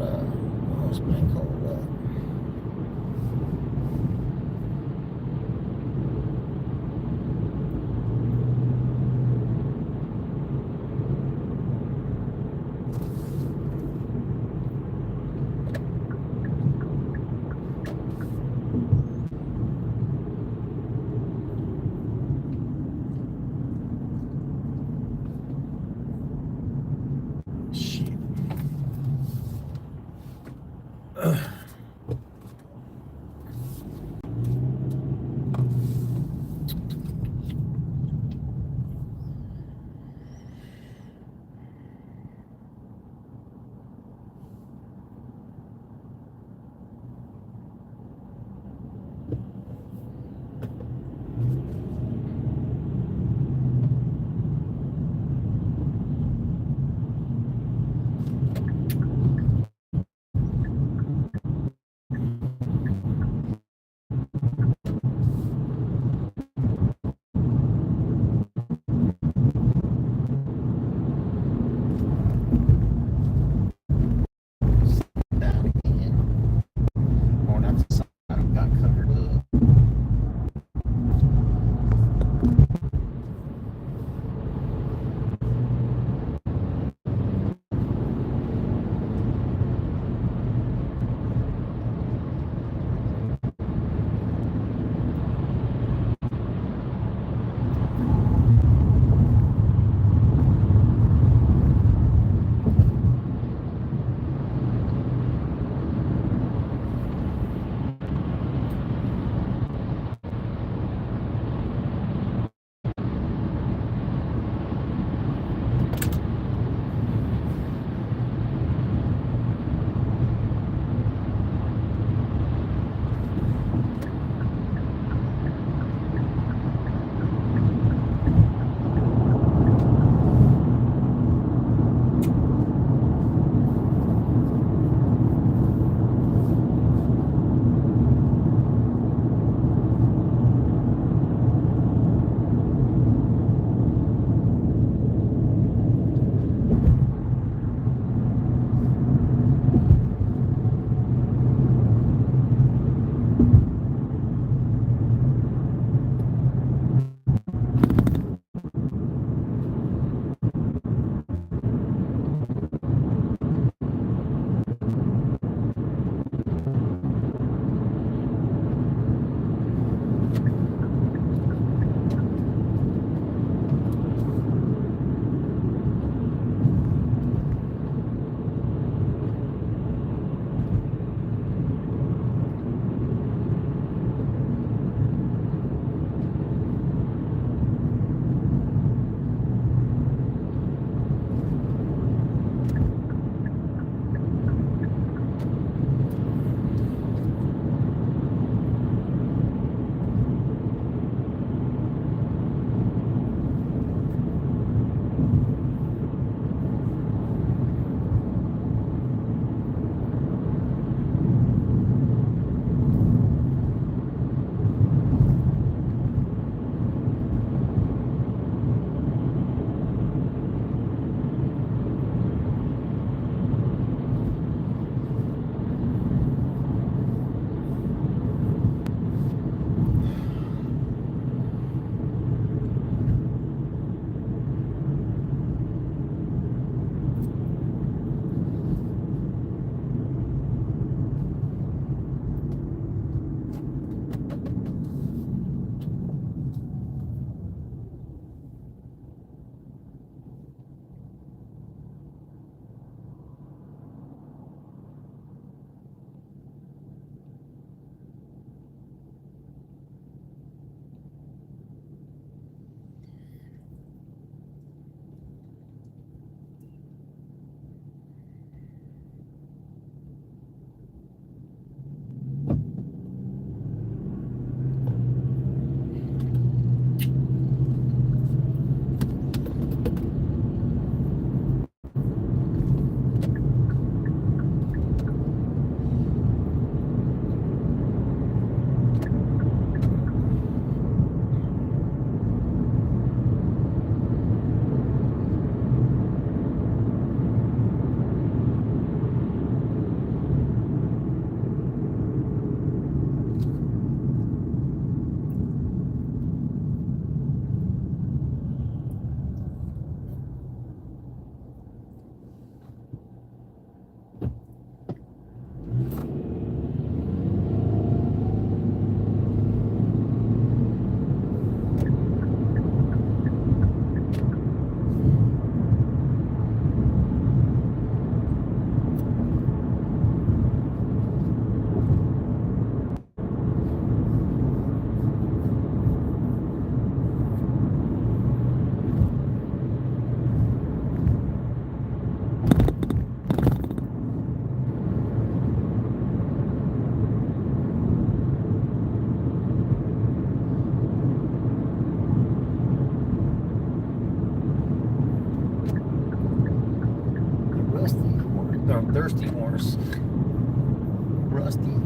at what's it been called? Shit. Rusty.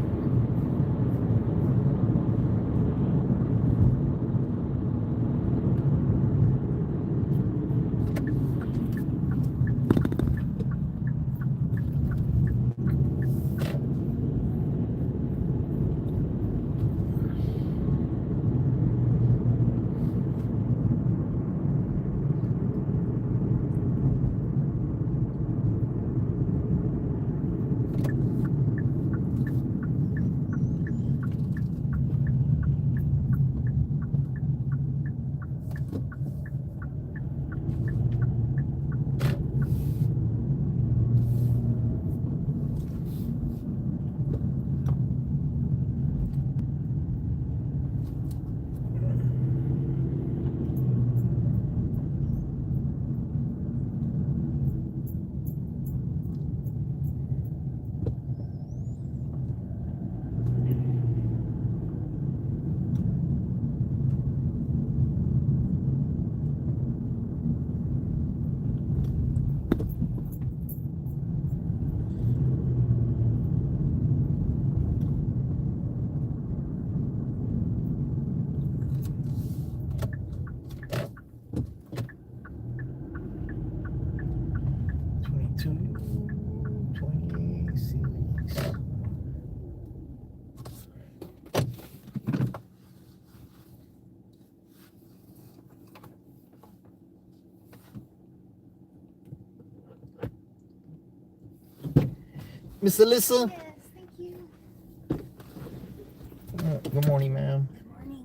Miss Alyssa? Yes, thank you. Good morning, ma'am. Good morning.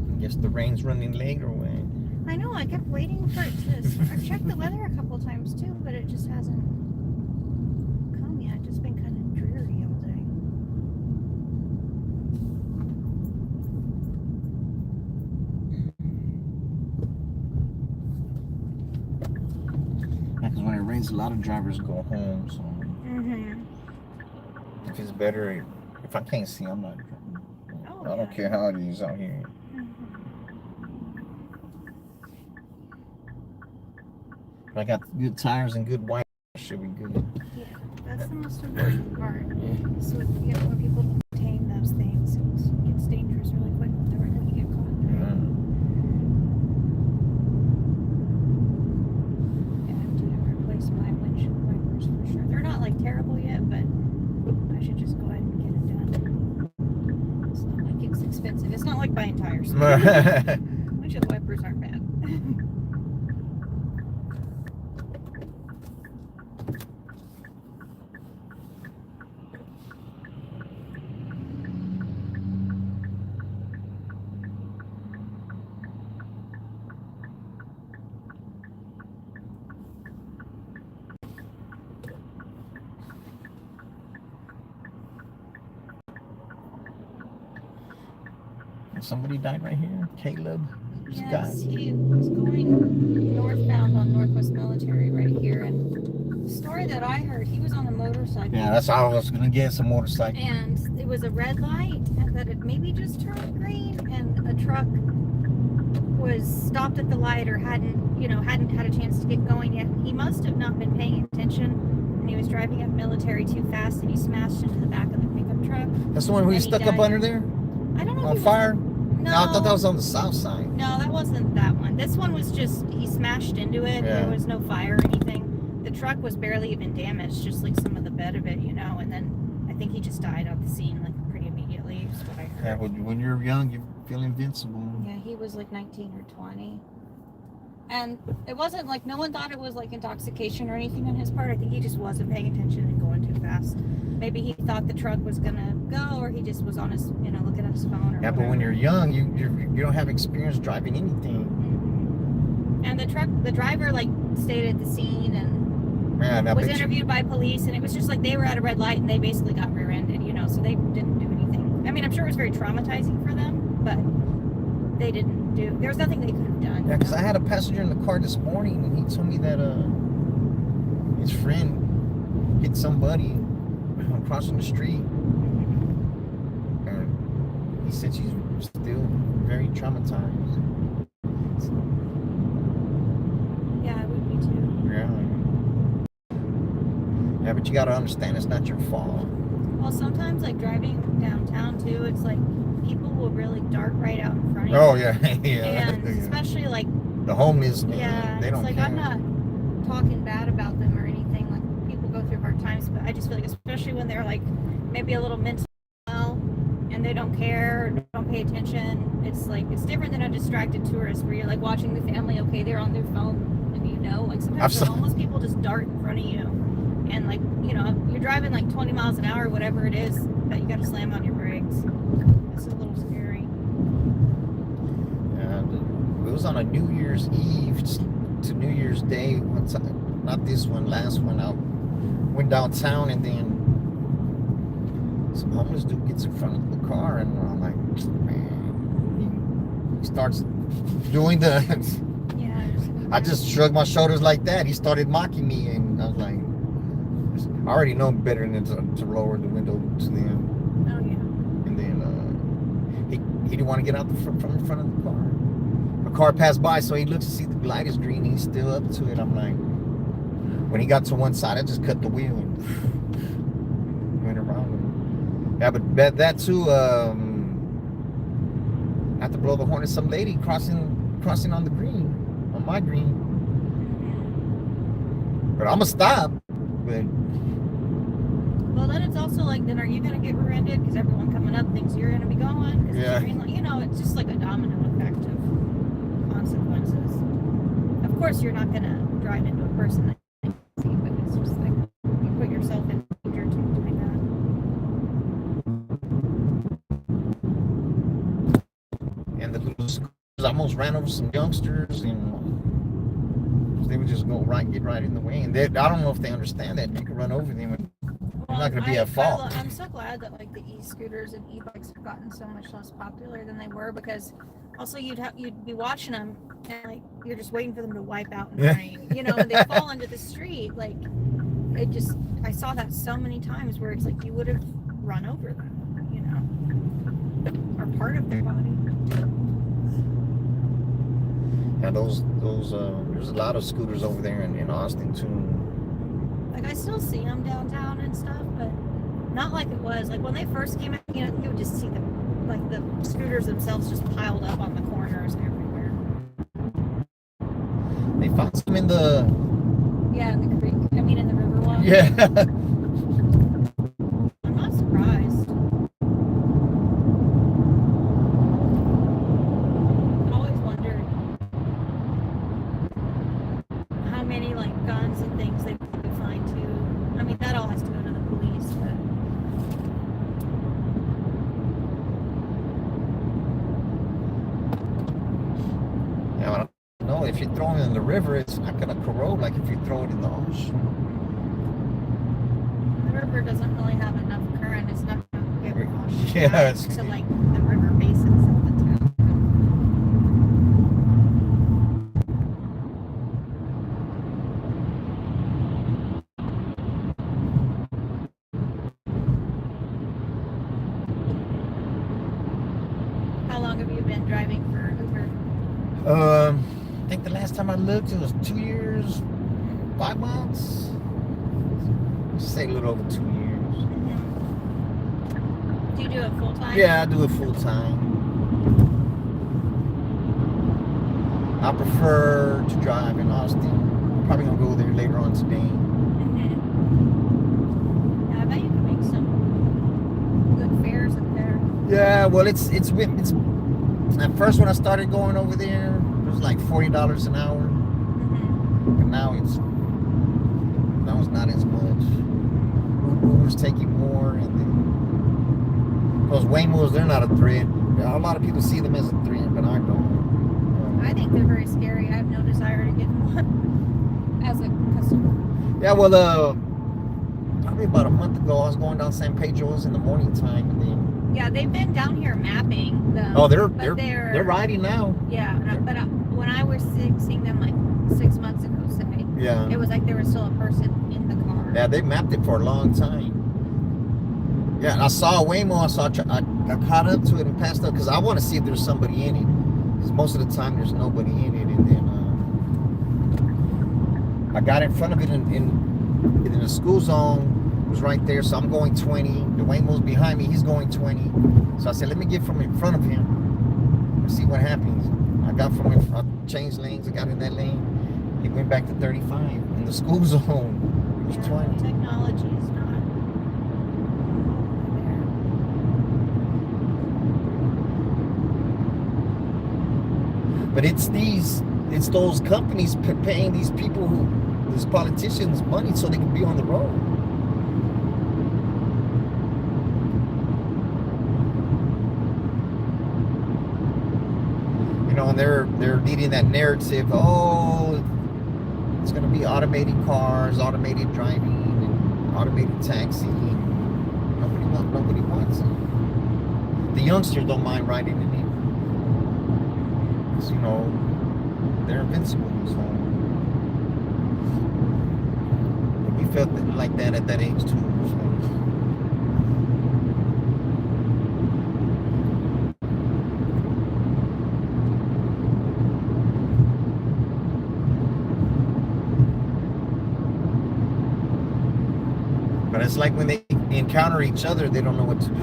I guess the rain's running late or what? I know, I kept waiting for it to. I've checked the weather a couple times too, but it just hasn't come yet. It's just been kind of dreary all day. Yeah, because when it rains, a lot of drivers go home. So if it's better, if I can't see, I'm not. Oh, I don't care how it is out here. If I got good tires and good wipers, should be good. Yeah, that's the most important part. Yeah. So when people don't maintain those things, it gets dangerous really quick when you get caught. Yeah, I have to replace my windshield wipers for sure. They're not like terrible yet, but I should just go ahead and get it done. It's not like it's expensive. It's not like buying tires. Windshield wipers aren't bad. Somebody died right here. Caleb. Yes, he was going northbound on Northwest Military right here, and the story that I heard, he was on a motorcycle. Yeah, that's all I was gonna guess, a motorcycle. And it was a red light that had maybe just turned green, and a truck was stopped at the light or hadn't had a chance to get going yet. He must have not been paying attention, and he was driving up Military too fast, and he smashed into the back of the pickup truck. That's the one who stuck up under there I don't know. on fire. No, I thought that was on the south side. No, that wasn't that one. This one was just, he smashed into it. Yeah. There was no fire or anything. The truck was barely even damaged, just like some of the bed of it, and then I think he just died on the scene like pretty immediately, is what I heard. Yeah, when you're young, you feel invincible. Yeah, he was like 19 or 20. And it wasn't like, no one thought it was like intoxication or anything on his part. I think he just wasn't paying attention and going too fast. Maybe he thought the truck was gonna go, or he just was on his, looking at his phone or Yeah, but when you're young, you don't have experience driving anything. And the driver like stayed at the scene and was interviewed by police, and it was just like they were at a red light and they basically got rear-ended, so they didn't do anything. I mean, I'm sure it was very traumatizing for them, but they didn't do. There's nothing they could have done. Yeah, because I had a passenger in the car this morning, and he told me that his friend hit somebody crossing the street. And he said she's still very traumatized. Yeah, I would be too. Yeah. Yeah, but you got to understand it's not your fault. Well, sometimes, like, driving downtown, too, it's like people will really dart right out in front of you. Oh, yeah. Yeah. And especially, like... The homeless, man, yeah, they don't like, care. I'm not talking bad about them or anything. Like, people go through hard times, but I just feel like, especially when they're, like, maybe a little mentally well, and they don't care, or don't pay attention, it's like, it's different than a distracted tourist where you're, like, watching the family, okay, they're on their phone, and you know, like, sometimes the homeless people just dart in front of you. And, like, you know, you're driving like 20 miles an hour, whatever it is, but you got to slam on your brakes. It's a little scary. Yeah, it was on a New Year's Eve to New Year's Day. One time, not this one, last one. I went downtown, and then some homeless dude gets in front of the car, and I'm like, man, he starts doing the. Yeah. I just shrugged my shoulders like that. He started mocking me, and I was like, I already know better than to lower the window to them. Oh, yeah. And then he didn't want to get out from in front of the car. A car passed by, so he looks to see the light is green. He's still up to it. I'm like, when he got to one side, I just cut the wheel and went around him. Yeah, but that too, I have to blow the horn at some lady crossing on the green, on my green. But I'm gonna stop. But well, then it's also like, then are you going to get rear-ended because everyone coming up thinks you're going to be going? Because yeah. you know, it's just like a domino effect of consequences. Of course, you're not going to drive into a person that you see, but it's just like you put yourself in danger too doing that. And the little scooters almost ran over some youngsters, and they would just get right in the way. And I don't know if they understand that you can run over them and you're not going to be at fault. I'm so glad that like the e-scooters and e-bikes have gotten so much less popular than they were, because also you'd be watching them and like you're just waiting for them to wipe out in the rain, you know, and they fall into the street. Like I saw that so many times where it's like you would have run over them, you know, or part of their body. Yeah, those there's a lot of scooters over there in Austin too. Like I still see them downtown and stuff, but not like it was. Like when they first came out, you know, you would just see them, like the scooters themselves just piled up on the corners and everywhere. They found some in the... Yeah, in the creek. I mean, in the river one. Yeah. I'm not surprised. I always wondered how many like guns and things they could find too. I mean, that all has to go to the police, but yeah, I don't know. If you throw it in the river, it's not gonna corrode like if you throw it in the ocean. the river doesn't really have enough current. It's not going to get washed Yeah, out to like the river basins of the town. How long have you been driving for Uber? I think the last time I looked, it was 2 years, 5 months. Let's say a little over 2 years. Mm-hmm. Do you do it full time? Yeah, I do it full time. I prefer to drive in Austin. Probably gonna go there later on today. Mm-hmm. Yeah, I bet you can make some good fares up there. Yeah, well, it's at first when I started going over there, it was like $40 an hour, Mm-hmm. and now it's not as much. Uber's taking more, and then those Waymos, they're not a threat. A lot of people see them as a threat, but I don't. I think they're very scary. I have no desire to get one as a customer. Yeah, well, probably about a month ago, I was going down San Pedro's in the morning time, and then Yeah, they've been down here mapping them. Oh, but they're riding now. Yeah, but when I was seeing them like 6 months ago, say, Yeah. it was like there was still a person in the car. Yeah, they mapped it for a long time. Yeah, and I saw a Waymo, I caught up to it and passed up because I want to see if there's somebody in it. Because most of the time there's nobody in it, and then I got in front of it in the school zone. It was right there, so I'm going 20. The Waymo's behind me, he's going 20. So I said, let me get from in front of him and see what happens. I changed lanes, I got in that lane. He went back to 35 in the school zone. It was 20. Technology is not there. But it's those companies paying these people these politicians money so they can be on the road. You know, and they're needing that narrative. Oh, it's going to be automated cars, automated driving, and automated taxi. Nobody wants it. The youngsters don't mind riding in it. Because, you know, they're invincible. So we felt like that at that age too. So. But it's like when they encounter each other, they don't know what to do.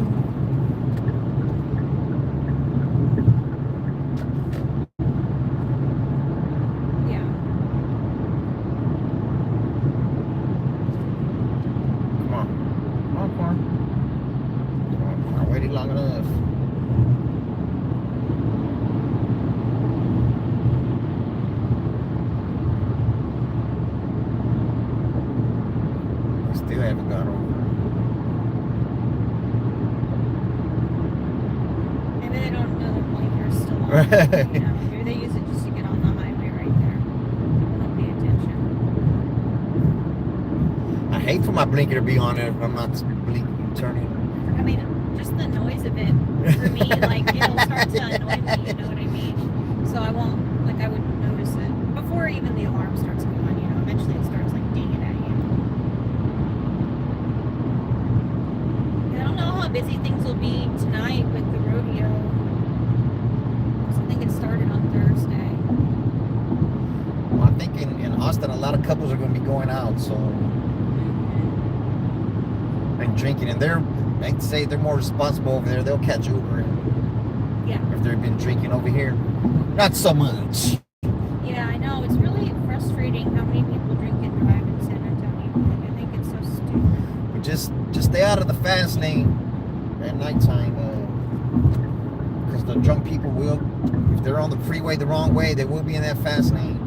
Yeah. Come on, car. I waited long enough. Still haven't got over. Maybe they don't know the blinker's still on. Right. You know, maybe they use it just to get on the highway right there. People don't pay attention. I hate for my blinker to be on it if I'm not turning. I mean, just the noise of it for me, like it'll start to annoy me. You know what I mean? So I won't, like, I wouldn't notice it before even the alarm starts going. You know, eventually it starts like dinging at you. I don't know how busy things will be tonight with the rodeo. I think it started on Thursday. Well, I think in Austin, a lot of couples are going to be going out, so and drinking, and I'd say they're more responsible over there. They'll catch Uber, Yeah. if they've been drinking over here, not so much. Yeah, I know. It's really frustrating how many people drink and drive in San Antonio. Like, I think it's so stupid. But just stay out of the fast lane at nighttime, because the drunk people will, if they're on the freeway the wrong way, they will be in that fast lane,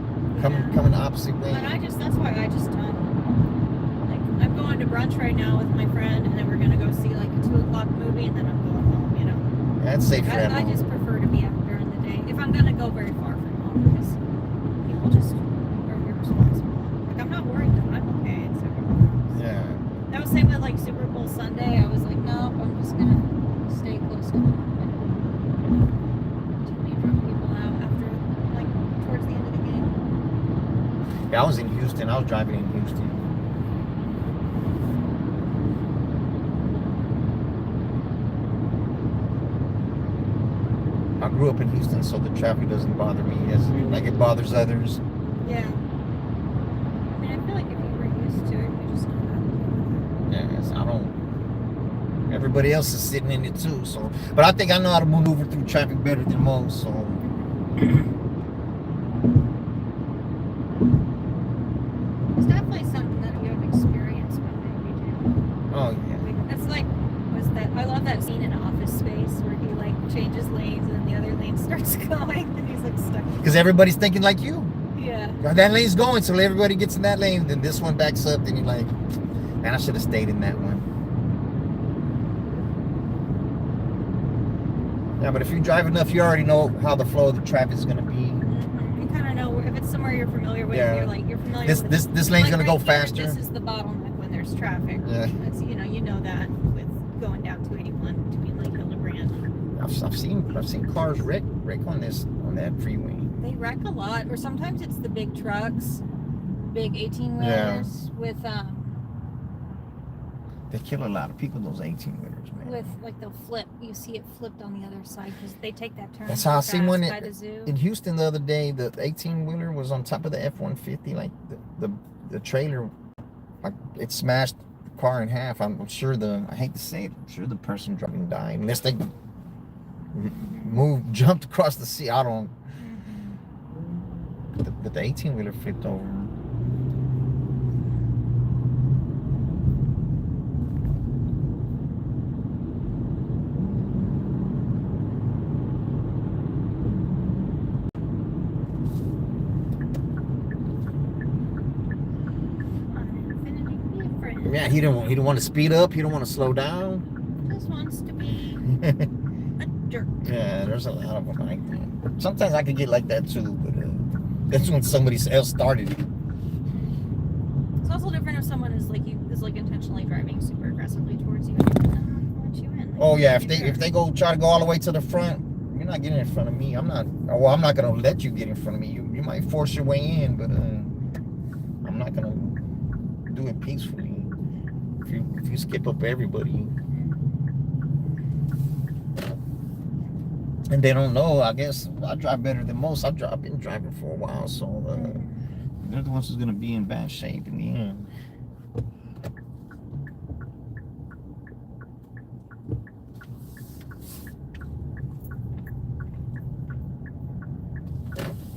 coming the opposite way. But that's why I just don't. Like, I'm going to brunch right now with my friend, and then we're gonna go see like a 2:00 movie, and then I'm going home. You know. That's safe for I everyone. just prefer to be out during the day if I'm gonna go very far from home, because people just are irresponsible. Like, I'm not worried that I'm okay. It's everyone else. Yeah. That was same with like Super Bowl Sunday. I was like, nope, I'm just gonna stay close to home. Too many drunk people out after, like, towards the end of the game. Yeah, I was in Houston. I was driving in Houston. I grew up in Houston, so the traffic doesn't bother me as like it bothers others. Yeah. I mean, I feel like if you were used to it, you just know how to deal with Yes, I don't. Everybody else is sitting in it too, so. But I think I know how to maneuver through traffic better than most, so. It's definitely something that you have experienced when you do. Oh yeah. That's like, I love that scene in Office Space where he like changes lanes and then the other lane starts going and he's like stuck. Because everybody's thinking like you. Yeah. That lane's going, so everybody gets in that lane. Then this one backs up, then you're like, man, I should have stayed in that one. Yeah, but if you drive enough, you already know how the flow of the traffic is going to be. Mm-hmm. You kind of know if it's somewhere you're familiar with. Yeah. You're familiar This with. this lane's like going to go right here, faster. This is the bottleneck when there's traffic. Yeah. That's, you know that with going down 281 between Lake Hill and I've seen cars wreck on that freeway. They wreck a lot, or sometimes it's the big trucks, big 18-wheelers with They kill a lot of people, those 18-wheelers, man. with like they'll flip. You see it flipped on the other side because they take that turn. That's how I seen one by the zoo. in Houston the other day. The 18-wheeler was on top of the F-150, like the trailer, like it smashed the car in half. I'm sure I hate to say it, I'm sure the person driving died unless they jumped across the sea. I don't. But the 18-wheeler flipped over. Yeah, he don't want to speed up. He don't want to slow down. Just wants to be a jerk. Yeah, there's a lot of them like that. Sometimes I could get like that too, but that's when somebody else started it. It's also different if someone is like intentionally driving super aggressively towards you and let you in. Oh yeah, if they try to go all the way to the front, you're not getting in front of me. I'm not gonna let you get in front of me. You might force your way in, but I'm not gonna do it peacefully. If you skip up everybody, and they don't know, I guess I drive better than most. I've been driving for a while, so they're the ones who's gonna be in bad shape in the end.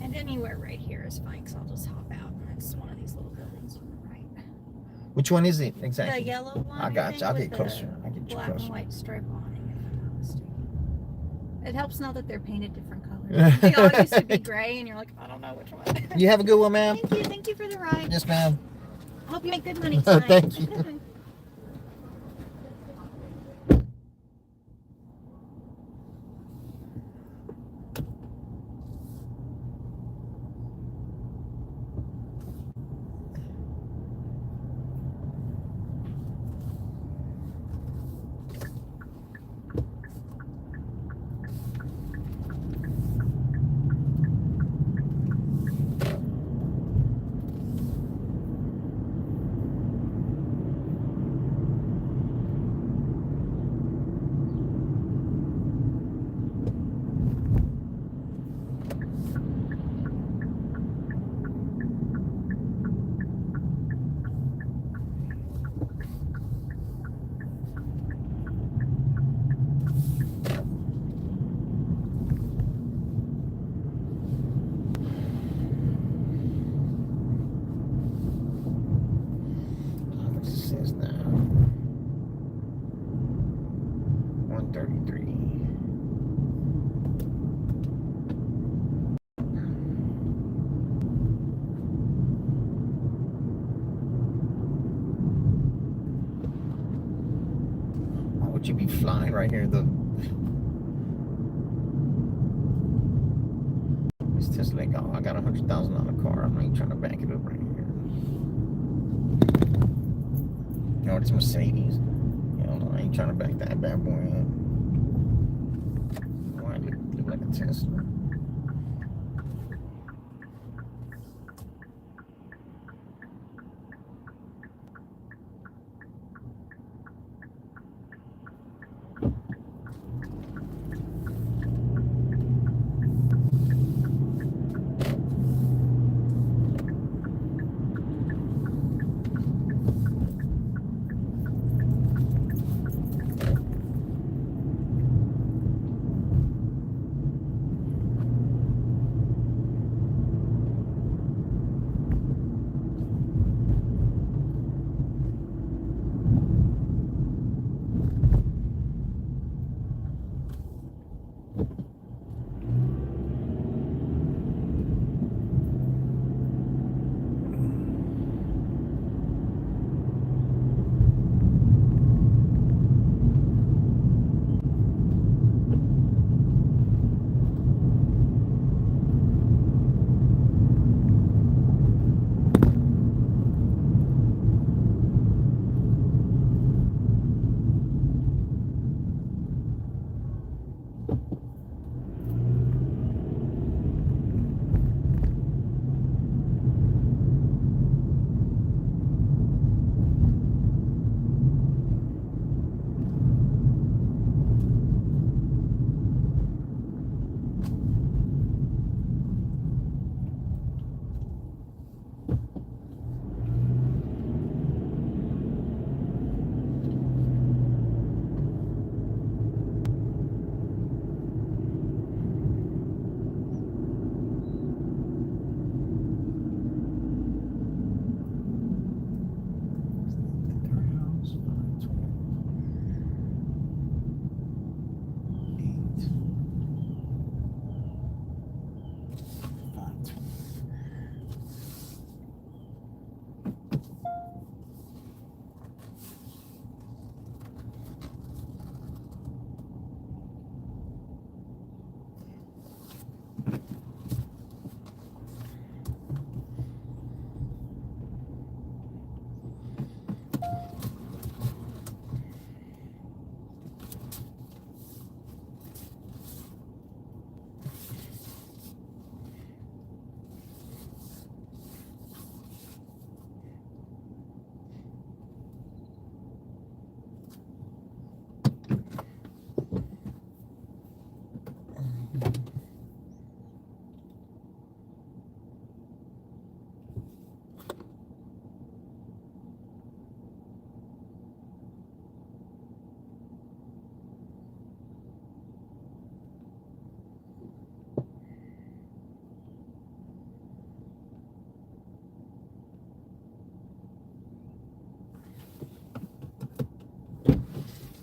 And anywhere right here is fine, because I'll just hop out, and it's one of these little buildings on the right. Which one is it exactly? The yellow one. I got you. I'll with get closer. I'll get you black closer. and white stripe awning, if I'm not mistaken. It helps now that they're painted different colors. They all used to be gray, and you're like, I don't know which one. You have a good one, ma'am. Thank you for the ride. Yes, ma'am. Hope you make good money tonight. Thank you. Says now 133. Why would you be flying right here? It's just like, oh, I got $100,000 car. I'm not even trying to back it up right here. You know, it's Mercedes. You know, I ain't trying to back that bad boy up. Why look like a Tesla?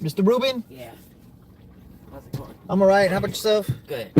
Mr. Rubin? Yeah. How's it going? I'm alright. How about yourself? Good.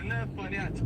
لا فانيات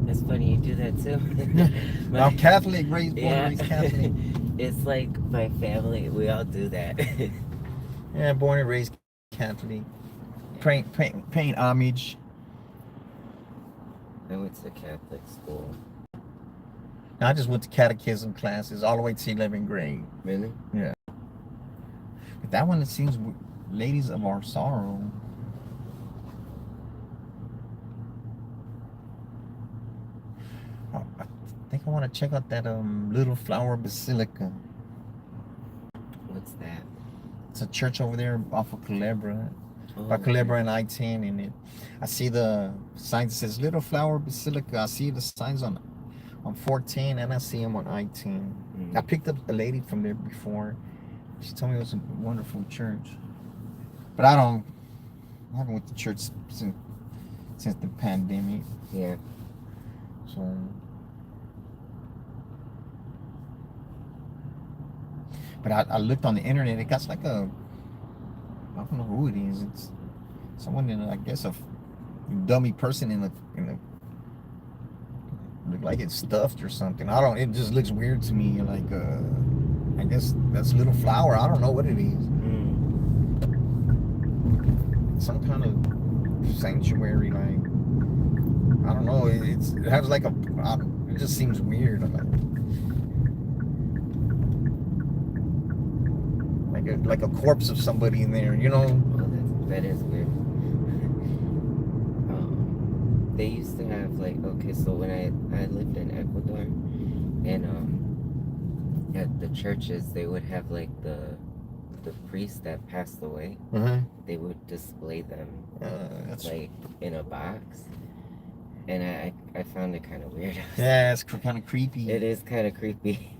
That's funny you do that too. I'm Catholic, born and raised Catholic. It's like my family, we all do that. Yeah, born and raised Catholic. Paying homage. I went to Catholic school. I just went to catechism classes all the way to 11th grade. Really? Yeah. But that one, it seems, Ladies of Our Sorrow. I think I want to check out that Little Flower Basilica. What's that? It's a church over there off of Culebra. Oh, By Culebra and I-10 in it. I see the sign that says Little Flower Basilica. I see the signs on 14 and I see them on I-10. I picked up a lady from there before. She told me it was a wonderful church. But I don't I haven't went to church since the pandemic. Yeah. So, but I looked on the internet. It got like a, I don't know who it is. It's someone in, I guess, a dummy person in a look like it's stuffed or something. I don't. It just looks weird to me. Like I guess that's a little flower. I don't know what it is. Some kind of sanctuary, like I don't know. It has like it just seems weird. Like a corpse of somebody in there, you know. Oh, that is weird. They used to have like, okay, so when I lived in Ecuador, and at the churches they would have like the priests that passed away. They would display them That's like in a box, and I found it kind of weird. Yeah, it's kind of creepy. It is kind of creepy.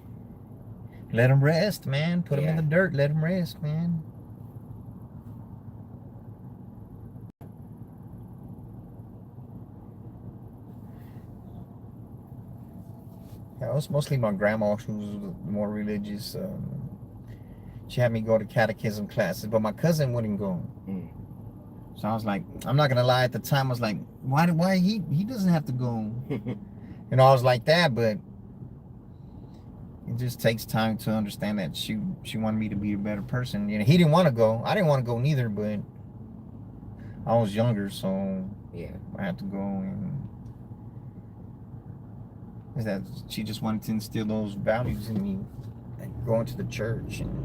Let them rest, man. Put them in Yeah. the dirt. Let them rest, man. Yeah, it was mostly my grandma who was more religious. She had me go to catechism classes, but my cousin wouldn't go. So I was like, I'm not gonna lie. At the time, I was like, why he doesn't have to go? You know, I was like that, but it just takes time to understand that she wanted me to be a better person. You know, he didn't want to go. I didn't want to go neither, but I was younger, so Yeah. I had to go. And is that she just wanted to instill those values in me, like going to the church and.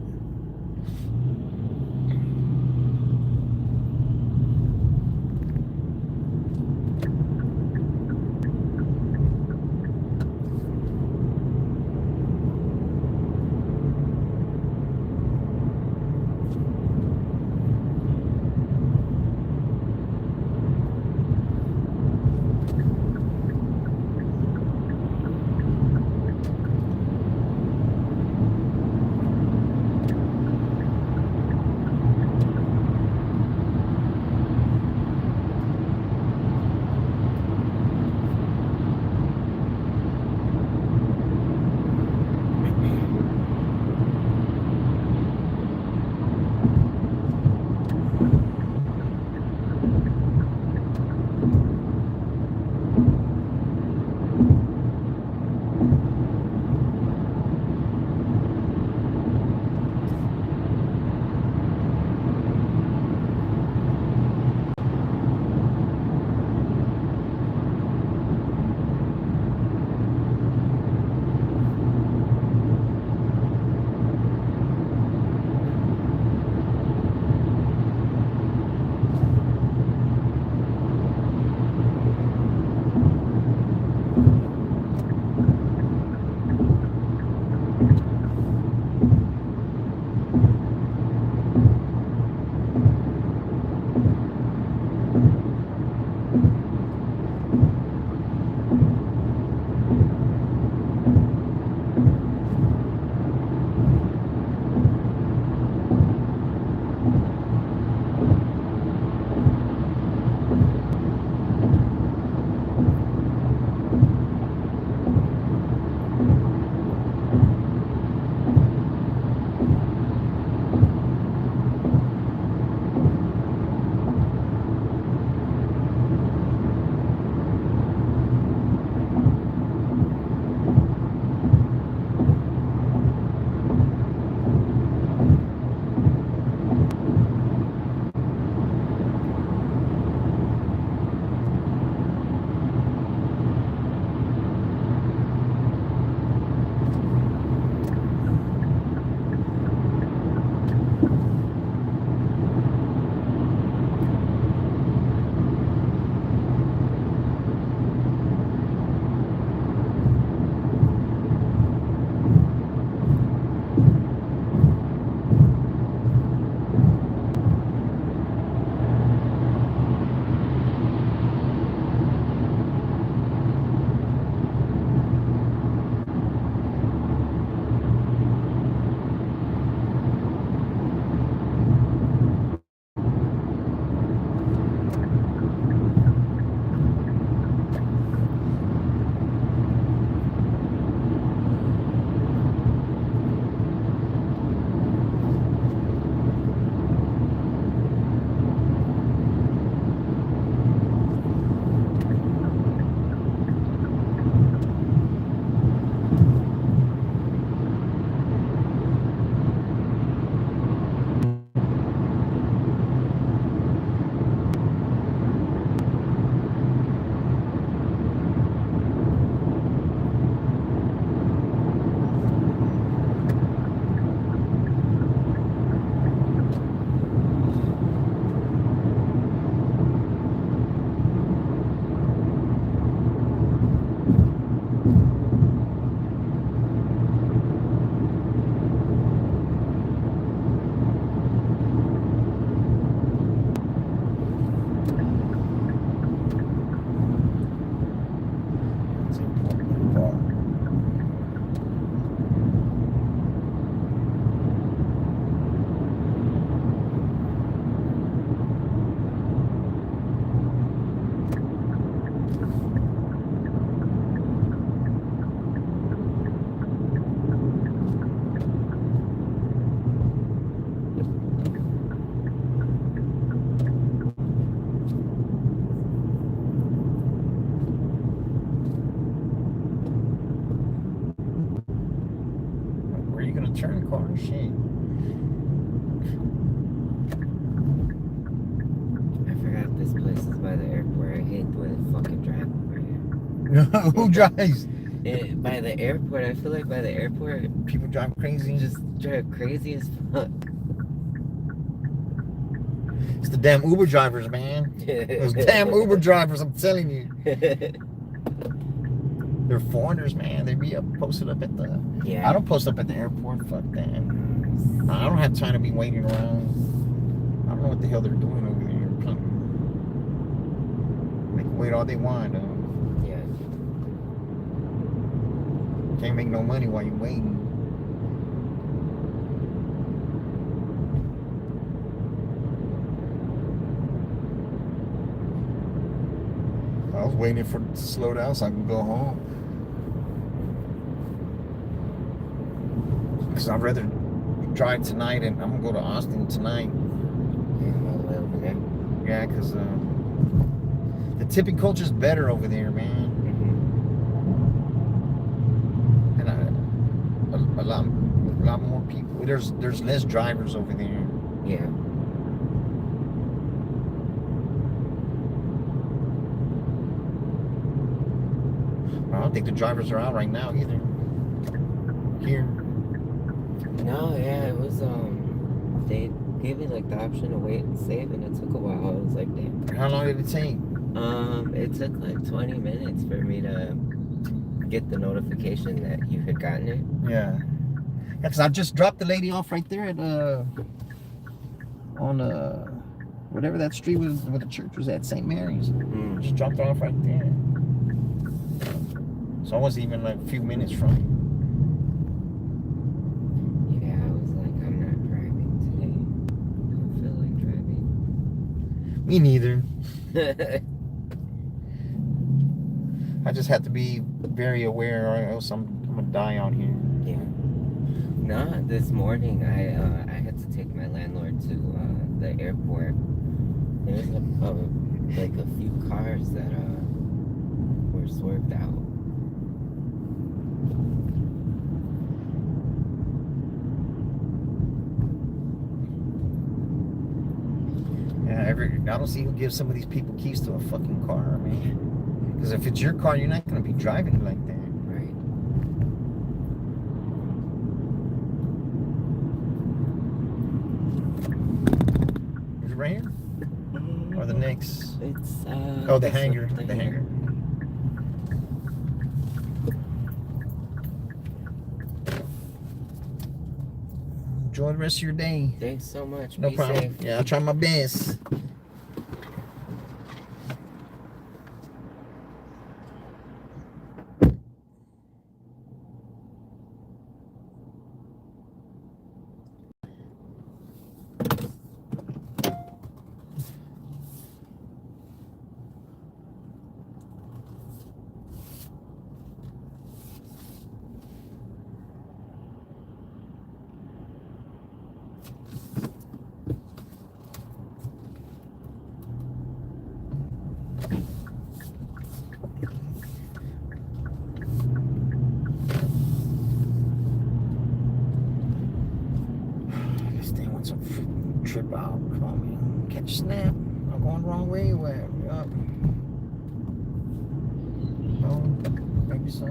a turn car. Shit. I forgot this place is by the airport. I hate the way they fucking drive over here. Who drives? By the airport, I feel like by the airport, People drive crazy. just drive crazy as fuck. It's the damn Uber drivers, man. Those damn Uber drivers, I'm telling you. They're foreigners, man. They be posted up at the... Yeah. I don't post up at the airport. Fuck that. I don't have time to be waiting around. I don't know what the hell they're doing over there. They can wait all they want. Yeah. Can't make no money while you're waiting. I was waiting for it to slow down so I can go home. Because I'd rather drive tonight, and I'm going to go to Austin tonight. Yeah, all the way over there. Yeah, because the tipping culture is better over there, man. And a lot more people. There's less drivers over there. Yeah. I don't think the drivers are out right now either. Here. No, yeah, it was, they gave me, like, the option to wait and save, and it took a while. I was like, damn. How long did it take? It took, like, 20 minutes for me to get the notification that you had gotten it. Yeah. Yeah, because I just dropped the lady off right there at, on, whatever that street was, where the church was at, St. Mary's. Just dropped her off right there. So I wasn't even, like, a few minutes from it. Yeah, I was like, I'm not driving today. I don't feel like driving. Me neither. I just have to be very aware, or else I'm gonna die out here. Yeah. No, this morning I had to take my landlord to the airport. There's like a few cars that were swerved out. Yeah, I don't see who gives some of these people keys to a fucking car, man. Because if it's your car, you're not gonna be driving it like that. Right. Is it right here? Or the next? It's Oh, the hangar. The hangar. Enjoy the rest of your day. Thanks so much. No Be problem. safe. Yeah, I'll try my best. Trip out. Come on, man. Catch a snap. I'm going the wrong way. Where? Up. Oh, maybe so.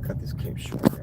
Cut this clip short.